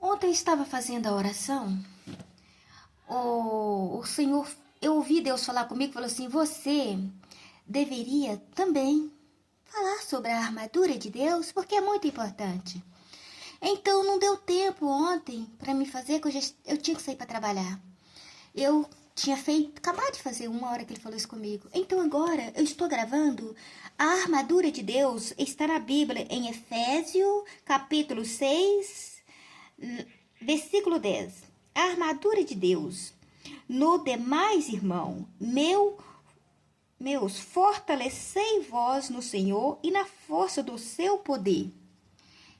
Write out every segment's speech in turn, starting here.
Ontem eu estava fazendo a oração, o Senhor, eu ouvi Deus falar comigo, falou assim, você deveria também falar sobre a armadura de Deus, porque é muito importante. Então não deu tempo ontem para me fazer, que eu tinha que sair para trabalhar. Eu tinha acabado de fazer 1 hora que ele falou isso comigo. Então agora eu estou gravando. A armadura de Deus está na Bíblia em Efésios, capítulo 6, versículo 10. A armadura de Deus. No demais, irmão, meus, fortalecei vós no Senhor e na força do seu poder.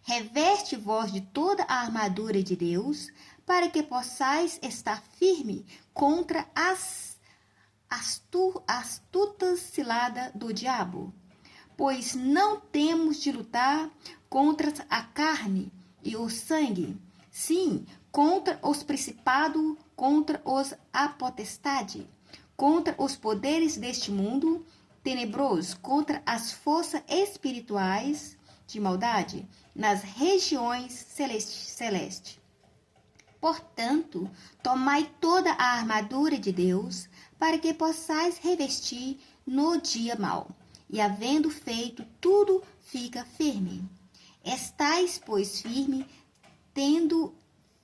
Reveste vós de toda a armadura de Deus, para que possais estar firme contra as astutas ciladas do diabo. Pois não temos de lutar contra a carne e o sangue, sim, contra os principados, contra os potestades, contra os poderes deste mundo tenebroso, contra as forças espirituais de maldade nas regiões celestes. Portanto, tomai toda a armadura de Deus, para que possais revestir no dia mau, e havendo feito tudo, fica firme. Estais, pois, firme, tendo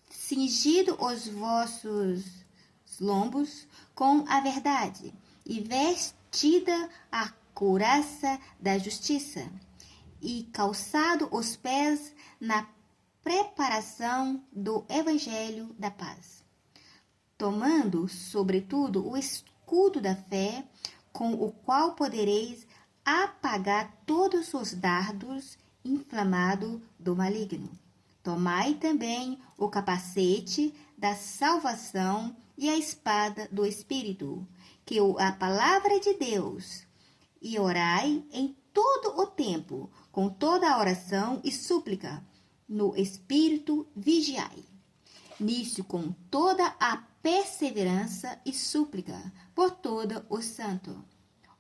cingido os vossos lombos com a verdade, e vestida a couraça da justiça, e calçado os pés na preparação do evangelho da paz, tomando, sobretudo, o escudo da fé, com o qual podereis apagar todos os dardos inflamados do maligno. Tomai também o capacete da salvação e a espada do Espírito, que é a palavra de Deus, e orai em todo o tempo, com toda a oração e súplica, no Espírito vigiai. Nisso com toda a perseverança e súplica por todo o santo.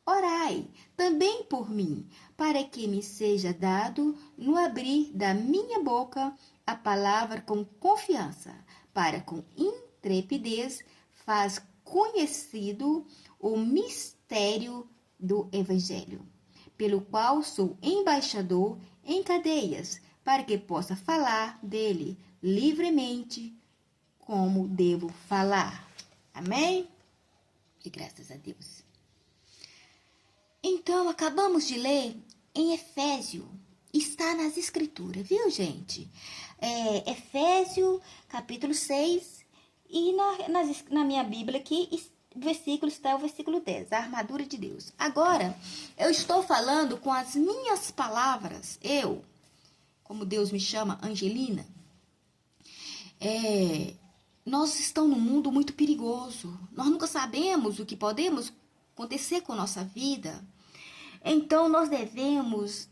Orai também por mim, para que me seja dado no abrir da minha boca a palavra com confiança, para com intrepidez faz conhecido o mistério do Evangelho, pelo qual sou embaixador em cadeias, para que possa falar dele livremente como devo falar. Amém? E graças a Deus. Então, acabamos de ler em Efésios, está nas escrituras, viu, gente? Efésios, capítulo 6, e na minha Bíblia aqui, versículo está o versículo 10, a armadura de Deus. Agora, eu estou falando com as minhas palavras, como Deus me chama, Angelina. Nós estamos num mundo muito perigoso. Nós nunca sabemos o que podemos acontecer com a nossa vida. Então, nós devemos,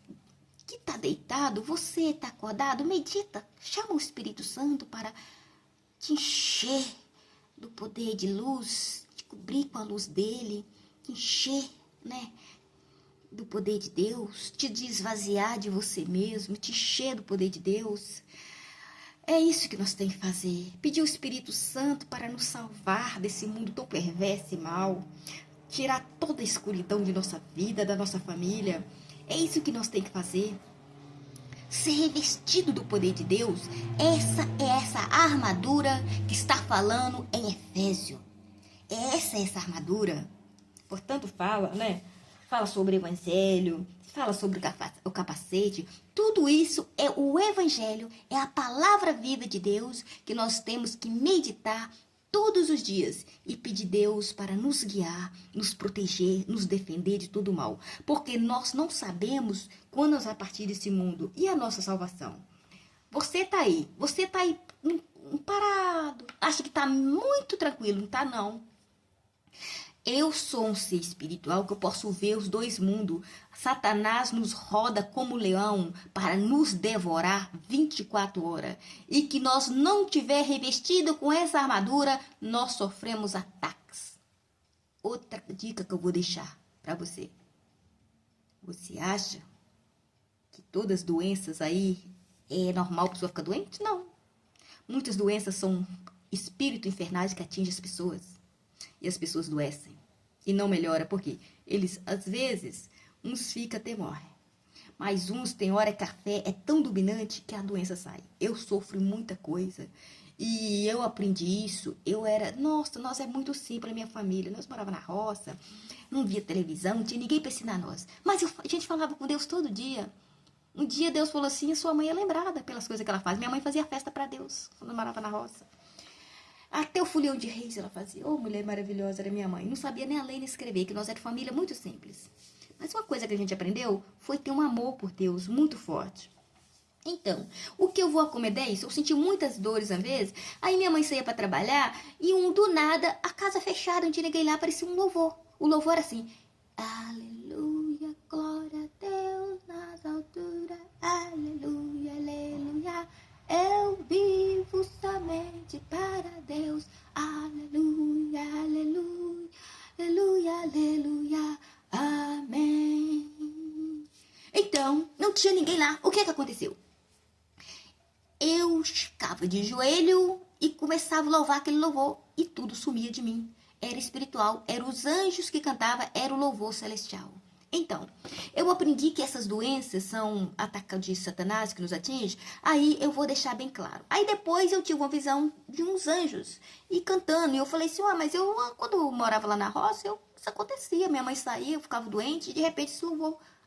que está deitado, você está acordado, medita, chama o Espírito Santo para te encher do poder de luz, te cobrir com a luz dele, te encher, do poder de Deus, te desvaziar de você mesmo, te encher do poder de Deus. É isso que nós temos que fazer. Pedir o Espírito Santo para nos salvar desse mundo tão perverso e mau. Tirar toda a escuridão de nossa vida, da nossa família. É isso que nós temos que fazer. Ser revestido do poder de Deus. Essa armadura que está falando em Efésio. Essa é essa armadura. Portanto, fala sobre o Evangelho, fala sobre o capacete. Tudo isso é o Evangelho, é a palavra viva de Deus que nós temos que meditar todos os dias e pedir a Deus para nos guiar, nos proteger, nos defender de todo mal. Porque nós não sabemos quando nós vamos partir desse mundo e a nossa salvação. Você está aí parado, acha que está muito tranquilo, não está não. Eu sou um ser espiritual que eu posso ver os dois mundos. Satanás nos roda como leão para nos devorar 24 horas. E que nós não tiver revestido com essa armadura, nós sofremos ataques. Outra dica que eu vou deixar para você. Você acha que todas as doenças aí é normal a pessoa ficar doente? Não. Muitas doenças são espíritos infernais que atingem as pessoas. E as pessoas adoecem. E não melhora, porque eles, às vezes, uns ficam até morrem. Mas uns, tem hora que a fé é tão dominante que a doença sai. Eu sofro muita coisa. E eu aprendi isso. Nossa, nós é muito simples, a minha família. Nós morávamos na roça, não via televisão, não tinha ninguém para ensinar nós. Mas a gente falava com Deus todo dia. Um dia Deus falou assim, a sua mãe é lembrada pelas coisas que ela faz. Minha mãe fazia festa para Deus, quando eu morava na roça. Até o Folião de Reis ela fazia. Oh, mulher maravilhosa era minha mãe. Não sabia nem ler nem escrever, que nós éramos família muito simples. Mas uma coisa que a gente aprendeu foi ter um amor por Deus muito forte. Então, o que eu vou acomodar é isso. Eu senti muitas dores às vezes. Aí minha mãe saía para trabalhar e do nada, a casa fechada, onde ninguém lá, parecia um louvor. O louvor era assim. Aleluia, glória a Deus nas alturas. Aleluia, aleluia. Eu vivo somente para Deus. Aleluia, aleluia, aleluia, aleluia. Amém. Então, não tinha ninguém lá. O que aconteceu? Eu ficava de joelho e começava a louvar aquele louvor e tudo sumia de mim. Era espiritual, eram os anjos que cantavam, era o louvor celestial. Então, eu aprendi que essas doenças são ataques de Satanás que nos atinge, aí eu vou deixar bem claro. Aí depois eu tive uma visão de uns anjos e cantando, e eu falei assim, mas quando eu morava lá na roça, isso acontecia, minha mãe saía, eu ficava doente, e de repente esse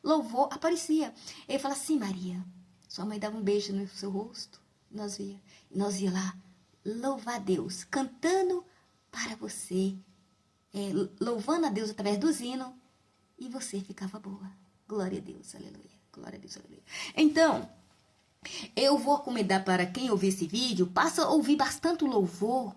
louvor aparecia. Ele fala assim, Maria, sua mãe dava um beijo no seu rosto, nós ia lá louvar a Deus, cantando para você, louvando a Deus através do hino, e você ficava boa. Glória a Deus, aleluia. Glória a Deus, aleluia. Então, eu vou recomendar para quem ouvir esse vídeo, passa a ouvir bastante o louvor,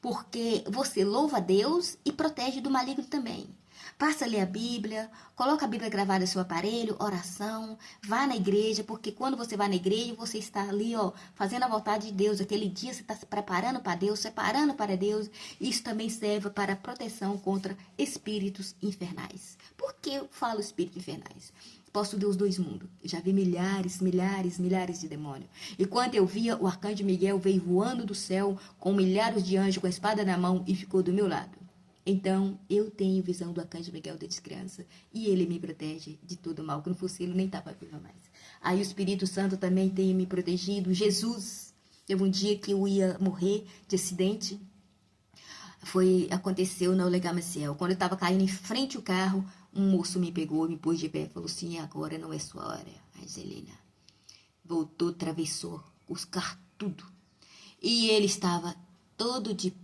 porque você louva a Deus e protege do maligno também. Passa a ler a Bíblia, coloca a Bíblia gravada no seu aparelho, oração, vá na igreja, porque quando você vai na igreja, você está ali, fazendo a vontade de Deus. Aquele dia você está se preparando para Deus, separando para Deus. Isso também serve para proteção contra espíritos infernais. Por que eu falo espíritos infernais? Posso ver os dois mundos. Eu já vi milhares de demônios. E quando eu via, o arcanjo Miguel veio voando do céu com milhares de anjos com a espada na mão e ficou do meu lado. Então, eu tenho visão do arcanjo Miguel desde criança e ele me protege de todo mal, que não fosse ele, nem estava viva mais. Aí o Espírito Santo também tem me protegido. Jesus, teve um dia que eu ia morrer de acidente, aconteceu na Olegar Maciel. Quando eu estava caindo em frente ao carro, um moço me pegou, me pôs de pé e falou assim, agora não é sua hora, Angelina. Voltou, atravessou os carros, tudo. E ele estava todo de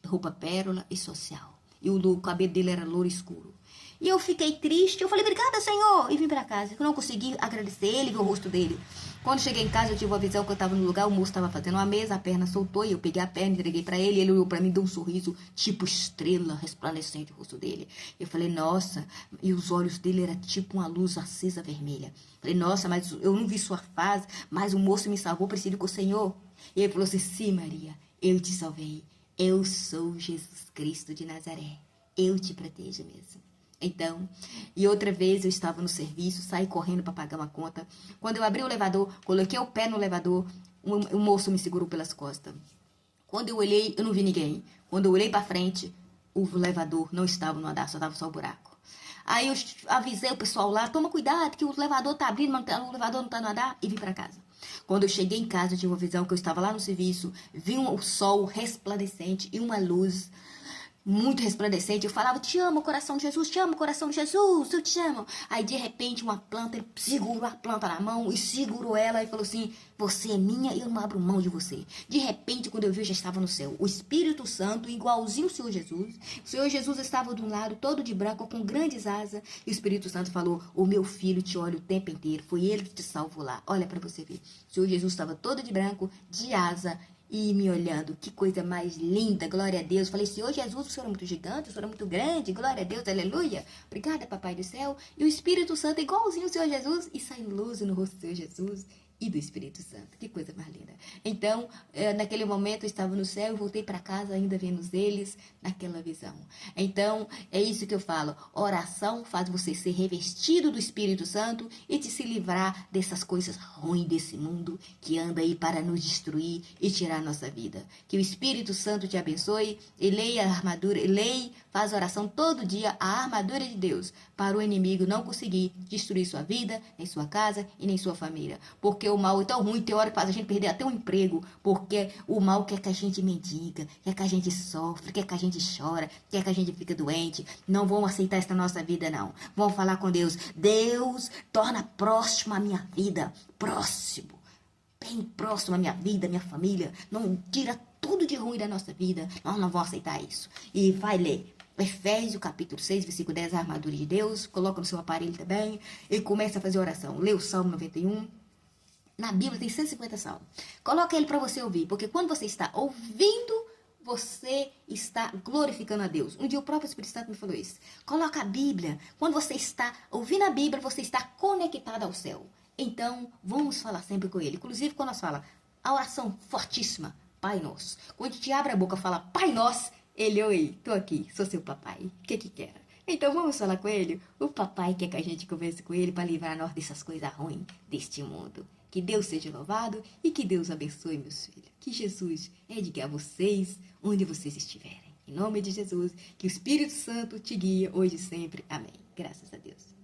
roupa pérola e social. E o cabelo dele era louro escuro. E eu fiquei triste. Eu falei, obrigada, Senhor. E vim para casa. Eu não consegui agradecer ele, ver o rosto dele. Quando cheguei em casa, eu tive uma visão que eu estava no lugar. O moço estava fazendo uma mesa, a perna soltou. E eu peguei a perna, entreguei para ele. Ele olhou para mim, deu um sorriso, tipo estrela, resplandecente o rosto dele. Eu falei, nossa. E os olhos dele eram tipo uma luz acesa vermelha. Falei, nossa, mas eu não vi sua face. Mas o moço me salvou, preciso com o Senhor. E ele falou assim, sim, Maria, eu te salvei. Eu sou Jesus Cristo de Nazaré. Eu te protejo mesmo. Então, e outra vez eu estava no serviço, saí correndo para pagar uma conta. Quando eu abri o elevador, coloquei o pé no elevador, o moço me segurou pelas costas. Quando eu olhei, eu não vi ninguém. Quando eu olhei para frente, o elevador não estava no andar, só estava só o buraco. Aí eu avisei o pessoal lá, toma cuidado que o elevador está abrindo, mas o elevador não está no andar, e vim para casa. Quando eu cheguei em casa, eu tive uma visão que eu estava lá no serviço, vi o sol resplandecente e uma luz muito resplandecente. Eu falava, te amo, coração de Jesus, te amo, coração de Jesus, eu te amo. Aí, de repente, uma planta, ele segurou a planta na mão e segurou ela e falou assim, você é minha e eu não abro mão de você. De repente, quando eu vi, eu já estava no céu. O Espírito Santo, igualzinho o Senhor Jesus. O Senhor Jesus estava de um lado, todo de branco, com grandes asas. E o Espírito Santo falou, o meu filho te olha o tempo inteiro. Foi ele que te salvou lá. Olha para você ver. O Senhor Jesus estava todo de branco, de asa, e me olhando, que coisa mais linda, glória a Deus. Falei, Senhor Jesus, o Senhor é muito gigante, o Senhor é muito grande, glória a Deus, aleluia. Obrigada, Papai do céu. E o Espírito Santo, igualzinho o Senhor Jesus, e saindo luz no rosto do Senhor Jesus. e do Espírito Santo. Que coisa mais linda. Então, naquele momento eu estava no céu e voltei para casa ainda vendo eles naquela visão. Então, é isso que eu falo. Oração faz você ser revestido do Espírito Santo e te se livrar dessas coisas ruins desse mundo que anda aí para nos destruir e tirar a nossa vida. Que o Espírito Santo te abençoe e leia a armadura, faz oração todo dia, a armadura de Deus, para o inimigo não conseguir destruir sua vida, nem sua casa e nem sua família. Porque o mal é tão ruim, tem hora que faz a gente perder até um emprego, porque o mal quer que a gente mendiga, quer que a gente sofre, quer que a gente chora, quer que a gente fique doente. Não vão aceitar essa nossa vida, não. Vão falar com Deus. Deus, torna próximo a minha vida, próximo, bem próximo à minha vida, minha família. Não tira tudo de ruim da nossa vida. Nós não vamos aceitar isso. E vai ler Efésios, capítulo 6, versículo 10, a armadura de Deus. Coloca no seu aparelho também e começa a fazer oração. Lê o Salmo 91. Na Bíblia tem 150 salmos. Coloca ele para você ouvir, porque quando você está ouvindo, você está glorificando a Deus. Um dia o próprio Espírito Santo me falou isso. Coloca a Bíblia. Quando você está ouvindo a Bíblia, você está conectado ao céu. Então, vamos falar sempre com ele. Inclusive, quando nós falamos a oração fortíssima, Pai Nosso. Quando a gente abre a boca e fala Pai Nosso, ele, oi, tô aqui, sou seu papai. O que quer? Então vamos falar com ele? O papai quer que a gente converse com ele para livrar nós dessas coisas ruins deste mundo. Que Deus seja louvado e que Deus abençoe, meus filhos. Que Jesus edigue a vocês onde vocês estiverem. Em nome de Jesus, que o Espírito Santo te guie hoje e sempre. Amém. Graças a Deus.